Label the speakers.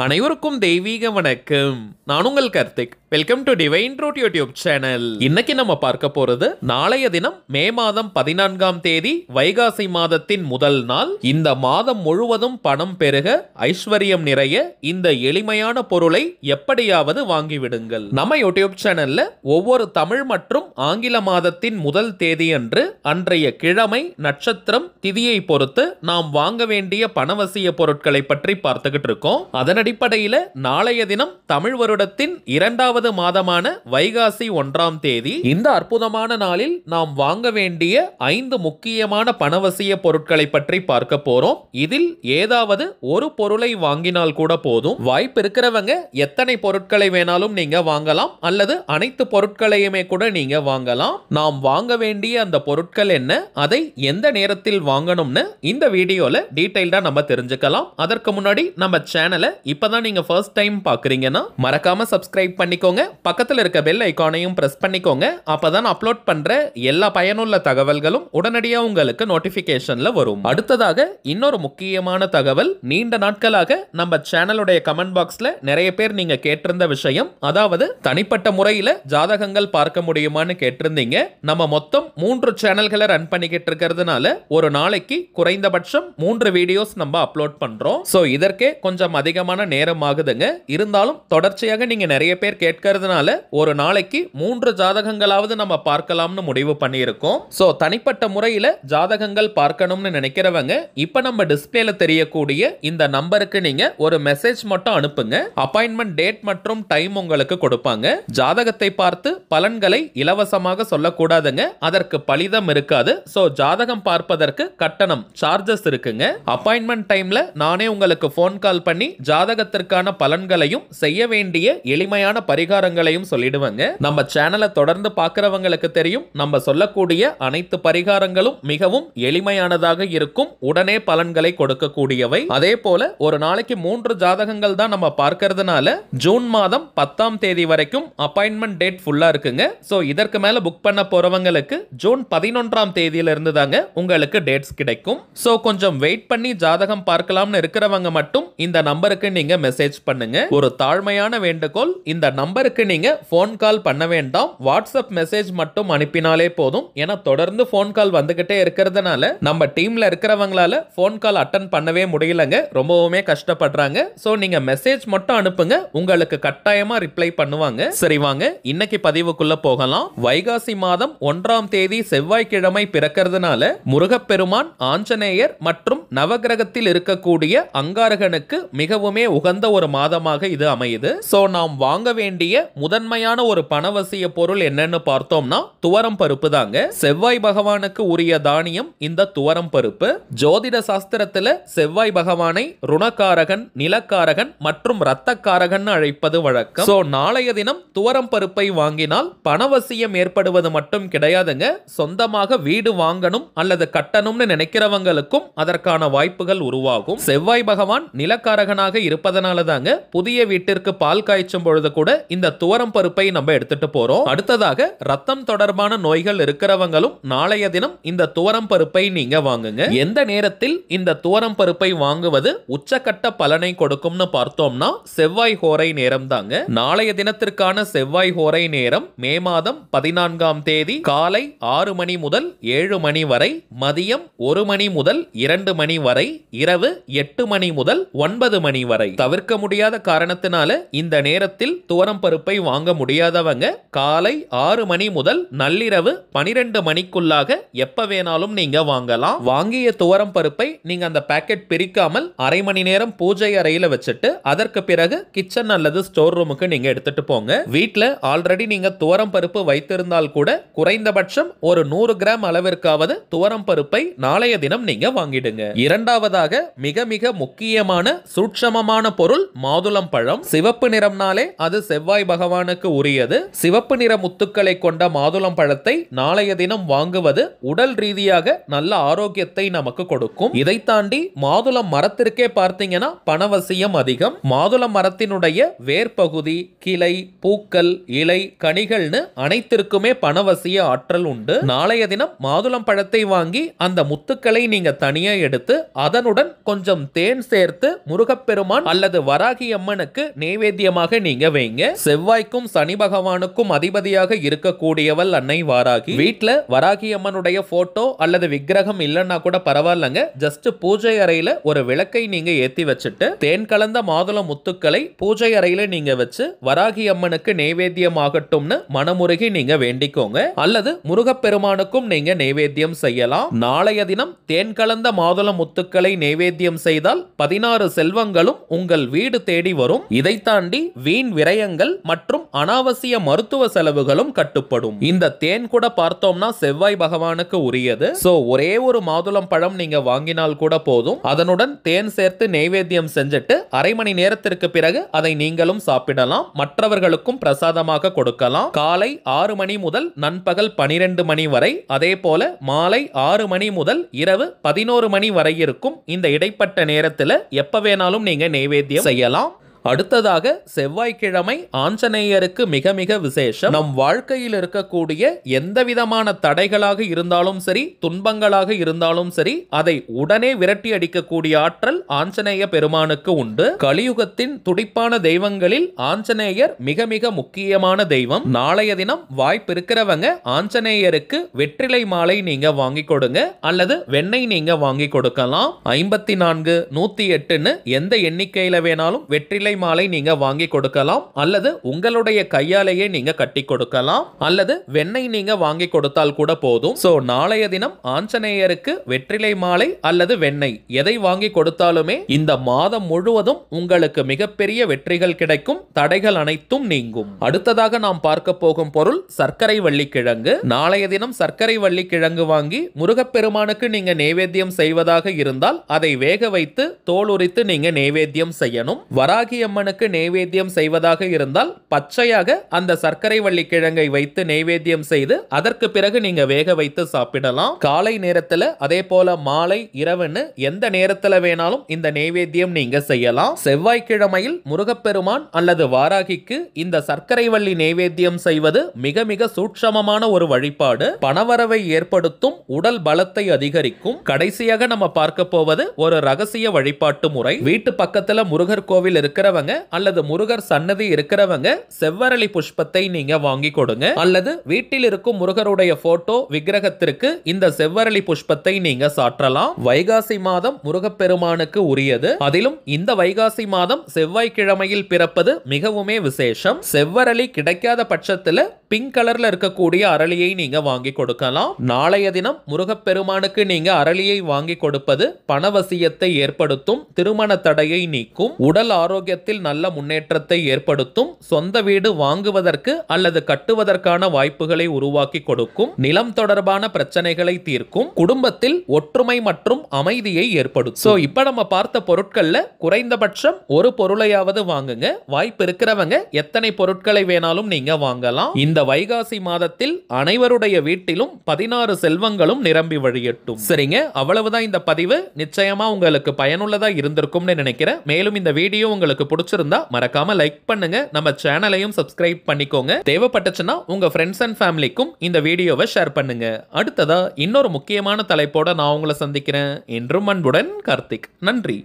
Speaker 1: அனைவருக்கும் தெய்வீக வணக்கம். நான் உங்கள் Karthik. Welcome to divine truth YouTube channel. இன்னைக்கு நம்ம பார்க்க போறது நாளைய தினம் மே மாதம் 14ஆம் தேதி வைகாசி மாதத்தின் முதல் நாள். இந்த மாதம் முழுவதும் பணம் பெருக, ஐஸ்வர்யம் நிறைய இந்த எளிமையான பொருளை எப்படியாவது வாங்கிவிடுங்கள். நம்ம யூடியூப் சேனல்ல ஒவ்வொரு தமிழ் மற்றும் ஆங்கில மாதத்தின் முதல் தேதி அன்று அன்றைய கிழமை, நட்சத்திரம், திதியை பொறுத்து நாம் வாங்க வேண்டிய பணவசிய பொருட்களை பற்றி பார்த்துக்கிட்டு இருக்கோம். அதன் அடிப்படையில் நாளைய தினம் தமிழ் வருடத்தின் இரண்டாவது மாதமான வைகாசி 1ஆம் தேதி, இந்த அற்புதமான நாளில் நாம் வாங்க வேண்டிய 5 முக்கியமான பணவசிய பொருட்களை பற்றி பார்க்க போறோம். இதில் ஏதாவது ஒரு பொருளை வாங்கினால் கூட போதும். வாய்ப்பு இருக்கிறவங்க எத்தனை பொருட்களை வேணாலும் நீங்க வாங்கலாம், அல்லது அனைத்து பொருட்களையுமே கூட நீங்க வாங்கலாம். நாம் வாங்க வேண்டிய அந்த பொருட்கள் என்ன, அதை எந்த நேரத்தில் வாங்கணும்னு இந்த வீடியோல டீடைல்டா நம்ம தெரிஞ்சுக்கலாம். அதற்கு முன்னாடி நம்ம சேனலை இப்பதான் நீங்க ஃபர்ஸ்ட் டைம் பாக்குறீங்கன்னா மறக்காம சப்ஸ்கிரைப் பண்ணிக்கோங்க. பக்கத்தில் இருக்க பெல் ஐகானையும் பிரஸ் பண்ணிக்கோங்க. அப்பதான் அப்லோட் பண்ற எல்லா பயனுள்ள தகவல்களும் உடனடியாக உங்களுக்கு நோட்டிபிகேஷன்ல வரும். அடுத்ததாக இன்னொரு முக்கியமான தகவல், நீண்ட நாட்களாக நம்ம சேனலுடைய கமெண்ட் பாக்ஸ்ல நிறைய பேர் நீங்க கேட்டிருந்த விஷயம், அதாவது தனிப்பட்ட முறையில் ஜாதகங்கள் பார்க்க முடியுமான்னு கேட்டிருந்தீங்க. நம்ம மொத்தம் 3 சேனல்களை ரன் பண்ணிக்கிட்டு இருக்கிறதுனால ஒரு நாளைக்கு குறைந்தபட்சம் 3 வீடியோஸ் நம்ம அப்லோட் பண்றோம். சோ இதற்கே கொஞ்சம் அதிகமான நேரம் ஆகுதுங்க. இருந்தாலும் தொடர்ச்சியாக நீங்க நிறைய பேர் கேட்கறதுனால ஒரு நாளைக்கு 3 ஜாதகங்களாவது நம்ம பார்க்கலாம்னு முடிவு பண்ணியிருக்கோம். சோ தனிப்பட்ட முறையில் ஜாதகங்கள் பார்க்கணும்னு நினைக்கிறவங்க இப்ப நம்ம டிஸ்பிளேல தெரியக்கூடிய இந்த நம்பருக்கு நீங்க ஒரு மெசேஜ் மட்டும் அனுப்புங்க. அப்பாயின்மெண்ட் டேட் மற்றும் டைம் உங்களுக்கு கொடுப்பாங்க. ஜாதகத்தை பார்த்து பலன்களை இலவசமாக சொல்லக்கூடாதுங்க, அதற்கு பலிதம் இருக்காது. சோ ஜாதகம் பார்ப்பதற்கு கட்டணம், சார்ஜஸ் இருக்குங்க. அப்பாயின்மெண்ட் டைம்ல நானே உங்களுக்கு போன் கால் பண்ணி ஜாதகத்திற்கான பலன்களையும் செய்ய வேண்டிய எளிமையான பரிகாரங்களையும் சொல்லிடுவாங்க. நம்ம சேனலை தொடர்ந்து பார்க்கிறவங்களுக்கு தெரியும், நம்ம சொல்லக்கூடிய அனைத்து பரிகாரங்களும் மிகவும் எளிமையானதாக இருக்கும், உடனே பலன்களை கொடுக்கக்கூடியவை. அதே போல ஒரு நாளைக்கு 3 ஜாதகங்கள் தான் நம்ம பார்க்கிறதுனால ஜூன் மாதம் 10ஆம் தேதி வரைக்கும் அப்பாயின்மெண்ட் டேட் ஃபுல்லா இருக்குங்க. சோ இதற்கு மேல புக் பண்ண போறவங்களுக்கு ஜூன் 11ஆம் தேதியில இருந்து தாங்க உங்களுக்கு டேட்ஸ் கிடைக்கும். சோ கொஞ்சம் வெயிட் பண்ணி ஜாதகம் பார்க்கலாம்னு இருக்கிறவங்க மட்டும் இந்த நம்பருக்கு நீங்க மெசேஜ் பண்ணுங்க. ஒரு தாழ்மையான வேண்டுகோள், இந்த நம்பருக்கு நீங்க போன் கால் பண்ண வேண்டாம், வாட்ஸ்அப் மெசேஜ் மட்டும் அனுப்பினாலே போதும். ஏன்னா தொடர்ந்து போன் கால் வந்துகிட்டே இருக்கிறதுனால நம்ம டீம்ல இருக்கிறவங்களால போன் கால் அட்டன் பண்ணவே முடியலங்க, ரொம்பவுமே கஷ்டப்படுறாங்க. சோ நீங்க மெசேஜ் மட்டும் அனுப்புங்க, உங்களுக்கு கட்டாயமா ரிப்ளை பண்ணுவாங்க. சரி வாங்க இன்னைக்கு பதிவுக்குள்ள போகலாம். வைகாசி மாதம் 1ஆம் தேதி செவ்வாய்க்கிழமை பிறக்கிறதுனால முருகப்பெருமான், ஆஞ்சநேயர் மற்றும் நவகிரகத்தில் இருக்கக்கூடிய அங்காரகனுக்கு மிகவுமே உகந்த ஒரு மாதமாக இது அமையுது. சோ நாம் வாங்க வேண்டிய முதன்மையான ஒரு பணவசிய பொருள் என்னன்னு பார்த்தோம்னா துவரம் பருப்பு தாங்க. செவ்வாய் பகவானுக்கு உரிய தானியம் இந்த துவரம் பருப்பு. ஜோதிட சாஸ்திரத்துல செவ்வாய் பகவானை ருணகாரகன், நிலக்காரகன் மற்றும் இரத்தக்காரகன் அழைப்பது வழக்கம். சோ நாளைய தினம் துவரம் பருப்பை வாங்கினால் பணவசியம் ஏற்படுவது மட்டும் கிடையாதுங்க, சொந்தமாக வீடு வாங்கணும் அல்லது கட்டணும்னு நினைக்கிறவங்களுக்கும் அதற்கான வாய்ப்புகள் உருவாகும். செவ்வாய் பகவான் நிலக்காரகனாக இருப்பதனால தாங்க புதிய வீட்டிற்கு பால் காய்ச்சும் பொழுது கூட இந்த துவரம் பருப்பை நம்ம எடுத்துட்டு போறோம். அடுத்ததாக ரத்தம் தொடர்பான நோய்கள் இருக்கிறவங்களும் நாளைய தினம் இந்த துவரம் பருப்பை நீங்க வாங்குங்க. எந்த நேரத்தில் இந்த துவரம் பருப்பை வாங்குவது உச்சக்கட்ட பலனை கொடுக்கும்னு பார்த்தோம்னா செவ்வாய் ஹோரை நேரம் தாங்க. நாளைய தினத்திற்கான செவ்வாய் ஹோரை நேரம் மே மாதம் 14ஆம் தேதி காலை 6 மணி முதல் 7 மணி வரை, மதியம் 1 மணி முதல் 2 மணி வரை, இரவு 8 மணி முதல் 9 மணி வரை. தவிர்க்க முடியாத காரணத்தினால இந்த நேரத்தில் துவரம் பருப்பை வாங்க முடியாதவங்க காலை 6 மணி முதல் நள்ளிரவு 12 மணிக்குள்ளாக எப்ப வேணாலும் நீங்க வாங்கலாம். வாங்கிய துவரம் பருப்பை நீங்க அந்த பாக்கெட் பிரிக்காமல் அரை மணி நேரம் பூஜை அறையில வச்சுட்டு அதற்கு பிறகு கிச்சன் அல்லது ஸ்டோர் ரூமுக்கு நீங்க எடுத்துட்டு போங்க. வீட்ல ஆல்ரெடி நீங்க துவரம் பருப்பு வைத்திருந்தால் கூட குறைந்தபட்சம் ஒரு 100 கிராம் அளவிற்காவது துவரம் பருப்பை நாளைய தினம் நீங்க வாங்கிடுங்க. இரண்டாவதாக மிக மிக முக்கியமான சூட்சமமான பொருள் மாதுளம் பழம். சிவப்பு நிறம்னாலே அது செவ்வாய் பகவானுக்கு உரியது. சிவப்பு நிற முத்துக்களை கொண்ட மாதுளம் பழத்தை நாளைய தினம் வாங்குவது உடல் ரீதியாக நல்ல ஆரோக்கியத்தை நமக்கு கொடுக்கும். இதை தாண்டி மாதுளம் மரத்திற்கே பார்த்தீங்கன்னா பணவசியம் அதிகம். மாதுளம் மரத்தினுடைய வேர்பகுதி, கிளை, பூக்கள், இலை, கனிகள்னு அனைத்திற்குமே பணவசிய ஆற்றல் உண்டு. நாளைய தினம் மாதுளம் பழத்தை வாங்கி அந்த முத்துக்களை நீங்க தனியா எடுத்து அதனுடன் கொஞ்சம் தேன் சேர்த்து முருகப்பெருமான் முருகப்பெருமான் அல்லது வராகி அம்மனுக்கு நைவேத்தியமாக நீங்க வைங்க. செவ்வாய்க்கும் சனி பகவானுக்கும் அதிபதியாக இருக்கக்கூடியவள் அன்னை வாராகி. வீட்டுல வராகி அம்மனுடைய போட்டோ அல்லது விக்கிரகம் இல்லைன்னா கூட பரவாயில்லங்க, ஜஸ்ட் பூஜை அறையில ஒரு விளக்கை நீங்க ஏத்தி வச்சுட்டு தேன் கலந்த மாதுளை முத்துக்களை பூஜை அறையில நீங்க வச்சு வராகி அம்மனுக்கு நைவேத்தியமாகட்டும்னு மனமுருகி நீங்க வேண்டிக்கோங்க. அல்லது முருகப்பெருமானுக்கும் நீங்க நைவேத்தியம் செய்யலாம். நாளைய தினம் தேன் கலந்த மாதுளை முத்துக்களை நைவேத்தியம் செய்தால் 16 செல்வங்களும் உங்கள் வீடு தேடி வரும். இதை தாண்டி வீண் விரயங்கள் மற்றும் அனாவசிய மருத்துவ செலவுகளும் கட்டுப்படும். இந்த தேன் கூட பார்த்தோம்னா செவ்வாய் பகவானுக்கு உரியது. சோ ஒரே ஒரு மாதுளம் பழம் நீங்க வாங்கினால் கூட போதும். அதனுடன் தேன் சேர்த்து நைவேத்தியம் செஞ்சுட்டு அரை மணி நேரத்திற்கு பிறகு அதை நீங்களும் சாப்பிடலாம். மற்றவர்களுக்கும் பிரசாதமாக கொடுக்கலாம். காலை 6 மணி முதல் நண்பகல் 12 மணி வரை, அதே போல மாலை 6 மணி முதல் இரவு 11 மணி வரை இருக்கும். இந்த இடைப்பட்ட நேரத்தில் எப்ப வேணாலும் நீங்க நைவேத்தியம் செய்யலாம். அடுத்ததாக செவ்வாய்க்கிழமை ஆஞ்சநேயருக்கு மிக மிக விசேஷம். நம் வாழ்க்கையில் இருக்கக்கூடிய எந்த விதமான தடைகளாக இருந்தாலும் சரி, துன்பங்களாக இருந்தாலும் சரி, அதை உடனே விரட்டி அடிக்கக்கூடிய ஆற்றல் ஆஞ்சநேய பெருமானுக்கு உண்டு. கலியுகத்தின் துடிப்பான தெய்வங்களில் ஆஞ்சநேயர் மிக மிக முக்கியமான தெய்வம். நாளைய தினம் வாய்ப்பு இருக்கிறவங்க ஆஞ்சநேயருக்கு வெற்றிலை மாலை நீங்க வாங்கி கொடுங்க, அல்லது வெண்ணெய் நீங்க வாங்கி கொடுக்கலாம். 54, 108 எந்த எண்ணிக்கையில வேணாலும் வெற்றிலை மாலை நீங்க வாங்கி கொடுக்கலாம், அல்லது உங்களுடைய கையாலேயே நீங்க கட்டி கொடுக்கலாம், அல்லது வெண்ணெய் நீங்க வாங்கி கொடுத்தால் கூட போதும். சோ நாளைய தினம் ஆஞ்சநேயருக்கு வெற்றிலை மாலை அல்லது வெண்ணெய் எதை வாங்கி கொடுத்தாலுமே இந்த மாதம் முழுவதும் உங்களுக்கு மிகப்பெரிய வெற்றிகள் கிடைக்கும். தடைகள் அனைத்தும் நீங்கும். அடுத்ததாக நாம் பார்க்க போகும் பொருள் சர்க்கரை வள்ளிக்கிழங்கு. நாளைய தினம் சர்க்கரை வள்ளிக்கிழங்கு வாங்கி முருகப்பெருமானுக்கு நீங்க நைவேத்தியம் செய்வதாக இருந்தால் அதை வேக வைத்து தோல் உரித்து நீங்க நைவேத்தியம் செய்யணும். வராகி அம்மனுக்கு நைவேத்தியம் செய்வதாக இருந்தால் பச்சையாக அந்த சர்க்கரை வள்ளி கிழங்கை வைத்து நைவேத்தியம் செய்து அதற்கு பிறகு நீங்க வேக வைத்து சாப்பிடலாம். காலை நேரத்துல, அதே போல மாலை, இரவுன்னு எந்த நேரத்துல வேணாலும் இந்த நைவேத்தியம் நீங்க செய்யலாம். செவ்வாய்க்கிழமையில் முருகப்பெருமான் அல்லது வாராகிக்கு இந்த சர்க்கரை வள்ளி நைவேத்தியம் செய்வது மிக மிக சூட்சமமான ஒரு வழிபாடு. பணவரவை ஏற்படுத்தும், உடல் பலத்தை அதிகரிக்கும். கடைசியாக நம்ம பார்க்க போவது ஒரு ரகசிய வழிபாட்டு முறை. வீட்டு பக்கத்துல முருகர் கோவில் இருக்கிறவங்க அல்லது முருகர் சன்னதி இருக்கிறவங்க செவ்வரளி புஷ்பத்தை நீங்க வாங்கி கொடுங்க, அல்லது வீட்டில் இருக்கும் முருகருடைய போட்டோ விக்கிரகத்திற்கு இந்த செவ்வரளி புஷ்பத்தை நீங்க சாற்றலாம். வைகாசி மாதம் முருகப்பெருமானுக்கு உரியது. அதிலும் இந்த வைகாசி மாதம் செவ்வாய்க்கிழமையில் பிறப்பது மிகவுமே விசேஷம். செவ்வரளி கிடைக்காத பட்சத்துல பிங்க் கலர்ல இருக்கக்கூடிய அரளியை நீங்க வாங்கி கொடுக்கலாம். நாளைய தினம் முருகப்பெருமானுக்கு நீங்க அரளியை வாங்கி கொடுப்பது பணவசியத்தை ஏற்படுத்தும், திருமண தடையை நீக்கும், உடல் ஆரோக்கியத்தில் நல்ல முன்னேற்றத்தை ஏற்படுத்தும், சொந்த வீடு வாங்குவதற்கு அல்லது கட்டுவதற்கான வாய்ப்புகளை உருவாக்கி கொடுக்கும், நிலம் தொடர்பான பிரச்சனைகளை தீர்க்கும், குடும்பத்தில் ஒற்றுமை மற்றும் அமைதியை ஏற்படுத்தும். சோ இப்ப நம்ம பார்த்த பொருட்கள்ல குறைந்தபட்சம் ஒரு பொருளையாவது வாங்குங்க. வாய்ப்பு இருக்கிறவங்க எத்தனை பொருட்களை வேணாலும் நீங்க வாங்கலாம். இந்த வைகாசி மாதத்தில் அனைவருடைய வீட்டிலும் 16 செல்வங்களும் நிரம்பி வழியட்டும். சரிங்க, அவ்வளவுதான் இந்த பதிவு. நிச்சயமா உங்களுக்கு பயனுள்ளதா இருந்திருக்கும்னு நினைக்கிறேன். மேலும் இந்த வீடியோ உங்களுக்கு பிடிச்சிருந்தா மறக்காம லைக் பண்ணுங்க, நம்ம சேனலையும் சப்ஸ்கிரைப் பண்ணிக்கோங்க. தேவைப்பட்டுச்சுன்னா உங்க ஃப்ரெண்ட்ஸ் அண்ட் ஃபேமிலிக்கும் இந்த வீடியோவை ஷேர் பண்ணுங்க. அடுத்ததா இன்னொரு முக்கியமான தலைப்போட நான் உங்களை சந்திக்கிறேன். என்றும் அன்புடன் கார்த்திக். நன்றி.